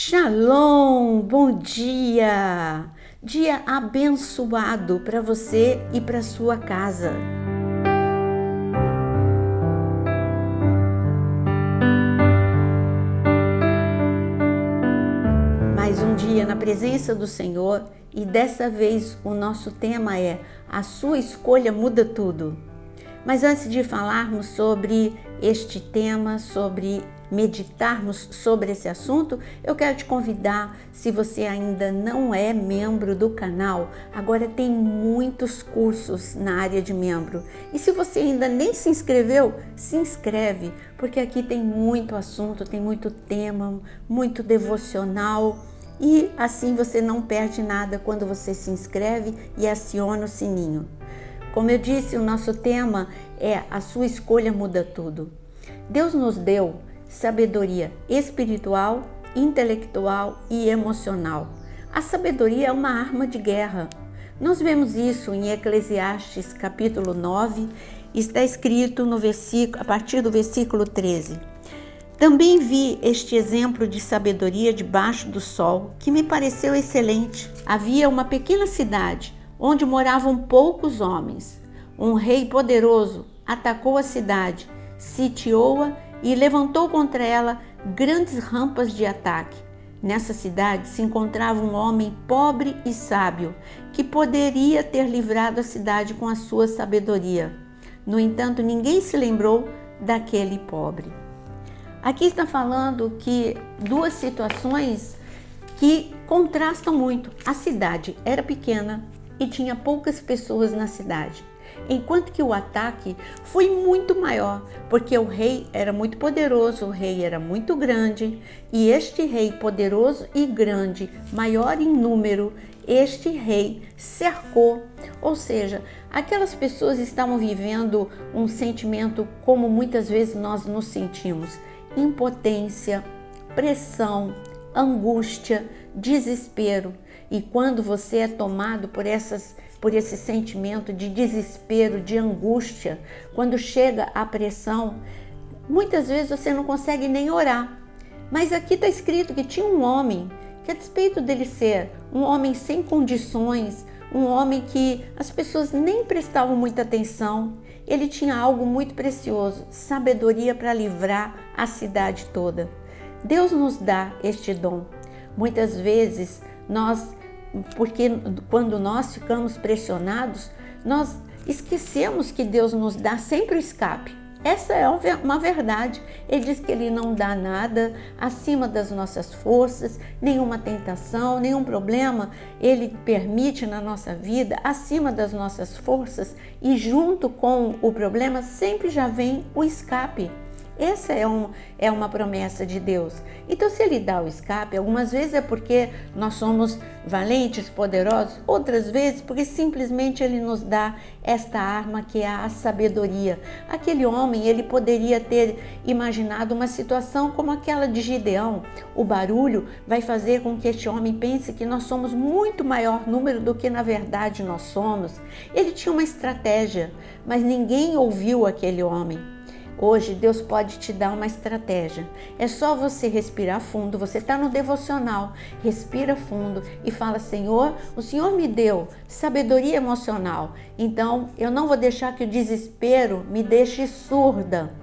Shalom, bom dia! Dia abençoado para você e para sua casa. Mais um dia na presença do Senhor e dessa vez o nosso tema é A Sua Escolha Muda Tudo. Mas antes de falarmos sobre este tema, sobre meditarmos sobre esse assunto, eu quero te convidar, se você ainda não é membro do canal, agora tem muitos cursos na área de membro. E se você ainda nem se inscreveu, se inscreve, porque aqui tem muito assunto, tem muito tema, muito devocional. E assim você não perde nada quando você se inscreve e aciona o sininho. Como eu disse, o nosso tema é A Sua Escolha Muda Tudo. Deus nos deu sabedoria espiritual, intelectual e emocional. A sabedoria é uma arma de guerra. Nós vemos isso em Eclesiastes capítulo 9, está escrito no versículo, a partir do versículo 13. Também vi este exemplo de sabedoria debaixo do sol, que me pareceu excelente. Havia uma pequena cidade, onde moravam poucos homens. Um rei poderoso atacou a cidade, sitiou-a e levantou contra ela grandes rampas de ataque. Nessa cidade se encontrava um homem pobre e sábio, que poderia ter livrado a cidade com a sua sabedoria. No entanto, ninguém se lembrou daquele pobre. Aqui está falando que duas situações que contrastam muito. A cidade era pequena e tinha poucas pessoas na cidade, enquanto que o ataque foi muito maior, porque o rei era muito poderoso, o rei era muito grande, e este rei poderoso e grande, maior em número, este rei cercou, ou seja, aquelas pessoas estavam vivendo um sentimento como muitas vezes nós nos sentimos: impotência, pressão, angústia, desespero. E quando você é tomado por esse sentimento de desespero, de angústia, quando chega a pressão, muitas vezes você não consegue nem orar. Mas aqui está escrito que tinha um homem, que a despeito dele ser um homem sem condições, um homem que as pessoas nem prestavam muita atenção, ele tinha algo muito precioso: sabedoria para livrar a cidade toda. Deus nos dá este dom. Muitas vezes porque quando nós ficamos pressionados, nós esquecemos que Deus nos dá sempre o escape. Essa é uma verdade. Ele diz que Ele não dá nada acima das nossas forças, nenhuma tentação, nenhum problema Ele permite na nossa vida acima das nossas forças, e junto com o problema sempre já vem o escape. Essa é uma promessa de Deus. Então, se Ele dá o escape, algumas vezes é porque nós somos valentes, poderosos, outras vezes porque simplesmente Ele nos dá esta arma que é a sabedoria. Aquele homem, ele poderia ter imaginado uma situação como aquela de Gideão. O barulho vai fazer com que este homem pense que nós somos muito maior número do que na verdade nós somos. Ele tinha uma estratégia, mas ninguém ouviu aquele homem. Hoje Deus pode te dar uma estratégia. É só você respirar fundo. Você está no devocional, respira fundo e fala: Senhor, o Senhor me deu sabedoria emocional, então eu não vou deixar que o desespero me deixe surda.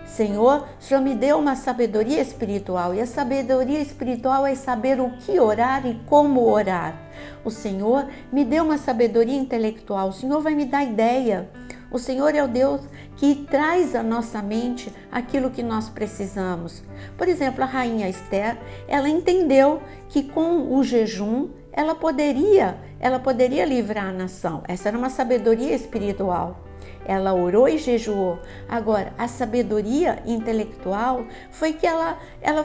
Senhor, o Senhor me deu uma sabedoria espiritual, e a sabedoria espiritual é saber o que orar e como orar. O Senhor me deu uma sabedoria intelectual, o Senhor vai me dar ideia. O Senhor é o Deus que traz à nossa mente aquilo que nós precisamos. Por exemplo, a rainha Esther, ela entendeu que com o jejum ela poderia livrar a nação. Essa era uma sabedoria espiritual. Ela orou e jejuou. Agora, a sabedoria intelectual foi que ela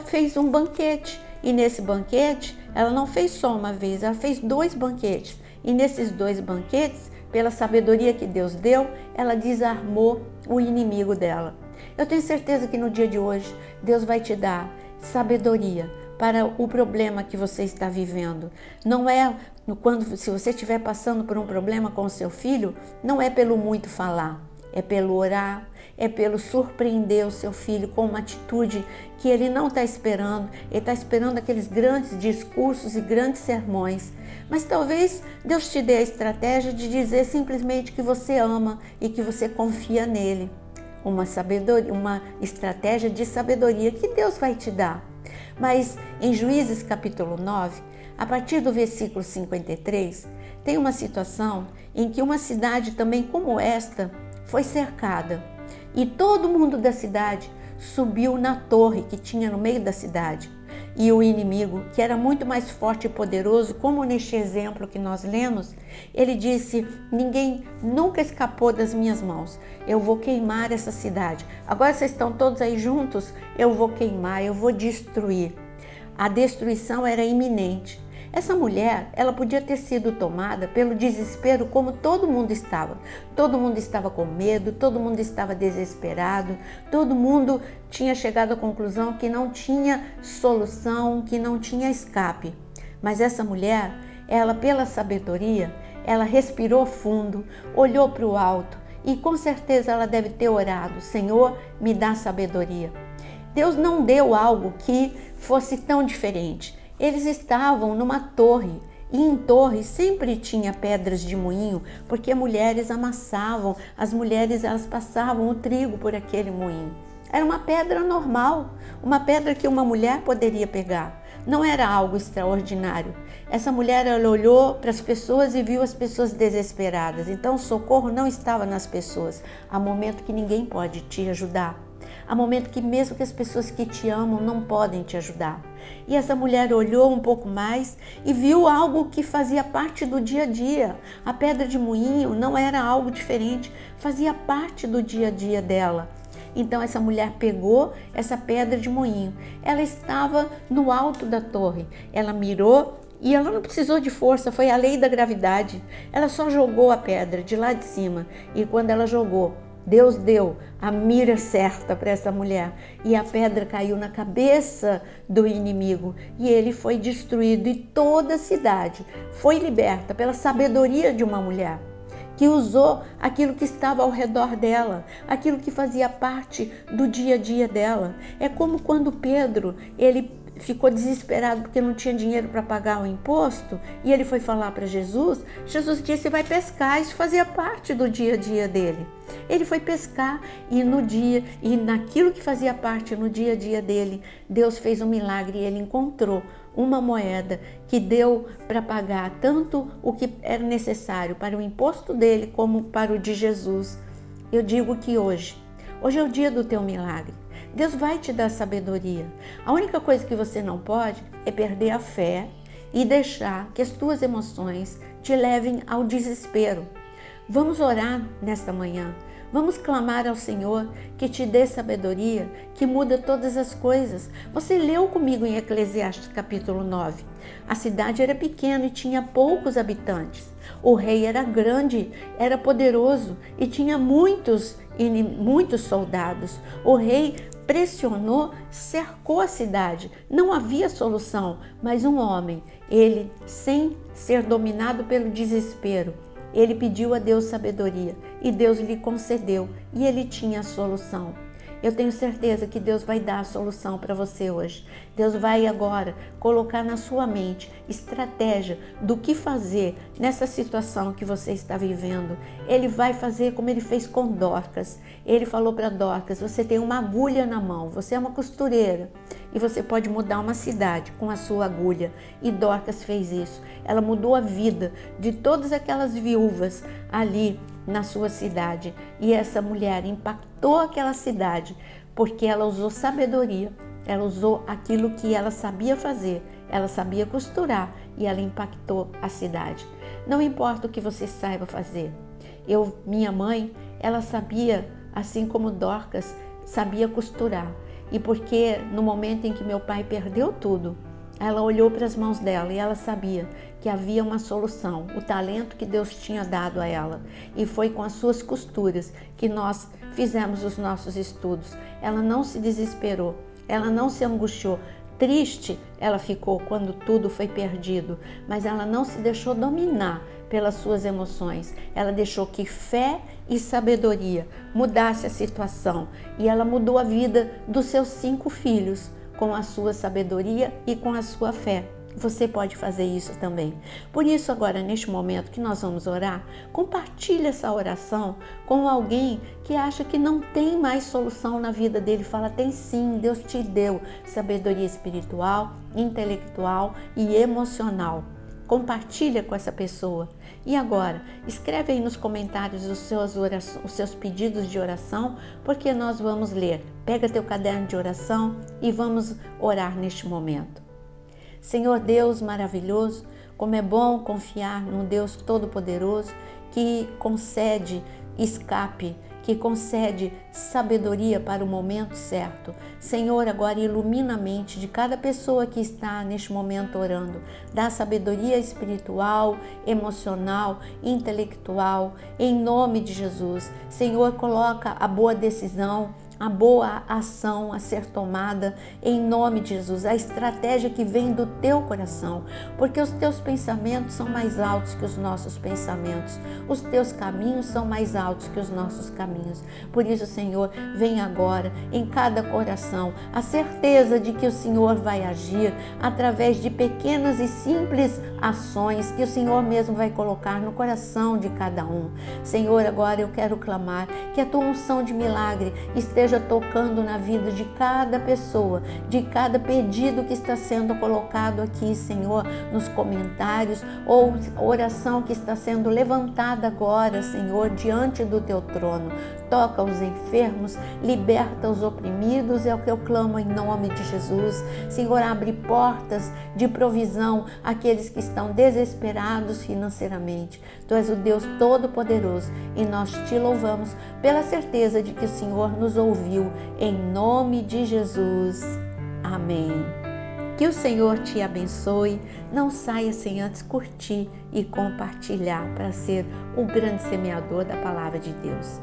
fez um banquete. E nesse banquete, ela não fez só uma vez, ela fez 2 banquetes. E nesses 2 banquetes, pela sabedoria que Deus deu, ela desarmou o inimigo dela. Eu tenho certeza que no dia de hoje, Deus vai te dar sabedoria para o problema que você está vivendo. Não é se você estiver passando por um problema com o seu filho, não é pelo muito falar, é pelo orar, é pelo surpreender o seu filho com uma atitude que ele não está esperando. Ele está esperando aqueles grandes discursos e grandes sermões. Mas talvez Deus te dê a estratégia de dizer simplesmente que você ama e que você confia nele. Uma estratégia de sabedoria que Deus vai te dar. Mas em Juízes capítulo 9, a partir do versículo 53, tem uma situação em que uma cidade também como esta foi cercada. E todo mundo da cidade subiu na torre que tinha no meio da cidade. E o inimigo, que era muito mais forte e poderoso, como neste exemplo que nós lemos, ele disse: ninguém nunca escapou das minhas mãos. Eu vou queimar essa cidade. Agora vocês estão todos aí juntos, eu vou queimar, eu vou destruir. A destruição era iminente. Essa mulher, ela podia ter sido tomada pelo desespero como todo mundo estava. Todo mundo estava com medo, todo mundo estava desesperado, todo mundo tinha chegado à conclusão que não tinha solução, que não tinha escape. Mas essa mulher, ela pela sabedoria, ela respirou fundo, olhou para o alto e com certeza ela deve ter orado: Senhor, me dá sabedoria. Deus não deu algo que fosse tão diferente. Eles estavam numa torre e em torre sempre tinha pedras de moinho, porque mulheres amassavam, as mulheres elas passavam o trigo por aquele moinho. Era uma pedra normal, uma pedra que uma mulher poderia pegar. Não era algo extraordinário. Essa mulher ela olhou para as pessoas e viu as pessoas desesperadas. Então o socorro não estava nas pessoas. Há momento que ninguém pode te ajudar. Há momento que mesmo que as pessoas que te amam não podem te ajudar. E essa mulher olhou um pouco mais e viu algo que fazia parte do dia a dia. A pedra de moinho não era algo diferente, fazia parte do dia a dia dela. Então essa mulher pegou essa pedra de moinho. Ela estava no alto da torre. Ela mirou e ela não precisou de força, foi a lei da gravidade. Ela só jogou a pedra de lá de cima. E quando ela jogou, Deus deu a mira certa para essa mulher e a pedra caiu na cabeça do inimigo e ele foi destruído e toda a cidade foi liberta pela sabedoria de uma mulher que usou aquilo que estava ao redor dela, aquilo que fazia parte do dia a dia dela. É como quando Pedro, ele ficou desesperado porque não tinha dinheiro para pagar o imposto e ele foi falar para Jesus. Jesus disse: vai pescar. Isso fazia parte do dia a dia dele. Ele foi pescar e naquilo que fazia parte no dia a dia dele, Deus fez um milagre e ele encontrou uma moeda que deu para pagar tanto o que era necessário para o imposto dele como para o de Jesus. Eu digo que hoje é o dia do teu milagre. Deus vai te dar sabedoria. A única coisa que você não pode é perder a fé e deixar que as tuas emoções te levem ao desespero. Vamos orar nesta manhã. Vamos clamar ao Senhor que te dê sabedoria, que muda todas as coisas. Você leu comigo em Eclesiastes capítulo 9. A cidade era pequena e tinha poucos habitantes. O rei era grande, era poderoso e tinha muitos soldados. O rei pressionou, cercou a cidade. Não havia solução, mas um homem, ele, sem ser dominado pelo desespero, ele pediu a Deus sabedoria e Deus lhe concedeu e ele tinha a solução. Eu tenho certeza que Deus vai dar a solução para você hoje. Deus vai agora colocar na sua mente estratégia do que fazer nessa situação que você está vivendo. Ele vai fazer como ele fez com Dorcas. Ele falou para Dorcas: você tem uma agulha na mão, você é uma costureira e você pode mudar uma cidade com a sua agulha. E Dorcas fez isso. Ela mudou a vida de todas aquelas viúvas ali na sua cidade. E essa mulher impactou aquela cidade porque ela usou sabedoria, ela usou aquilo que ela sabia fazer, ela sabia costurar e ela impactou a cidade. Não importa o que você saiba fazer. Minha mãe, ela sabia, assim como Dorcas, sabia costurar. E porque no momento em que meu pai perdeu tudo, ela olhou para as mãos dela e ela sabia que havia uma solução, o talento que Deus tinha dado a ela. E foi com as suas costuras que nós fizemos os nossos estudos. Ela não se desesperou, ela não se angustiou. Triste ela ficou quando tudo foi perdido, mas ela não se deixou dominar pelas suas emoções. Ela deixou que fé e sabedoria mudasse a situação, e ela mudou a vida dos seus 5 filhos com a sua sabedoria e com a sua fé. Você pode fazer isso também. Por isso, agora, neste momento que nós vamos orar, compartilhe essa oração com alguém que acha que não tem mais solução na vida dele. Fala, tem sim, Deus te deu sabedoria espiritual, intelectual e emocional. Compartilha com essa pessoa. E agora, escreve aí nos comentários os seus pedidos de oração, porque nós vamos ler. Pega teu caderno de oração e vamos orar neste momento. Senhor Deus maravilhoso, como é bom confiar num Deus todo-poderoso que concede escape, que concede sabedoria para o momento certo. Senhor, agora ilumina a mente de cada pessoa que está neste momento orando. Dá sabedoria espiritual, emocional, intelectual, em nome de Jesus. Senhor, coloca a boa decisão, a boa ação a ser tomada em nome de Jesus, a estratégia que vem do teu coração, porque os teus pensamentos são mais altos que os nossos pensamentos, os teus caminhos são mais altos que os nossos caminhos. Por isso, Senhor, vem agora em cada coração a certeza de que o Senhor vai agir através de pequenas e simples ações que o Senhor mesmo vai colocar no coração de cada um. Senhor, agora eu quero clamar que a tua unção de milagre esteja tocando na vida de cada pessoa, de cada pedido que está sendo colocado aqui, Senhor, nos comentários, ou oração que está sendo levantada agora, Senhor, diante do teu trono. Toca os enfermos, liberta os oprimidos, é o que eu clamo em nome de Jesus. Senhor, abre portas de provisão àqueles que estão desesperados financeiramente. Tu és o Deus Todo-Poderoso e nós te louvamos pela certeza de que o Senhor nos ouviu, em nome de Jesus. Amém. Que o Senhor te abençoe. Não saia sem antes curtir e compartilhar para ser o grande semeador da palavra de Deus.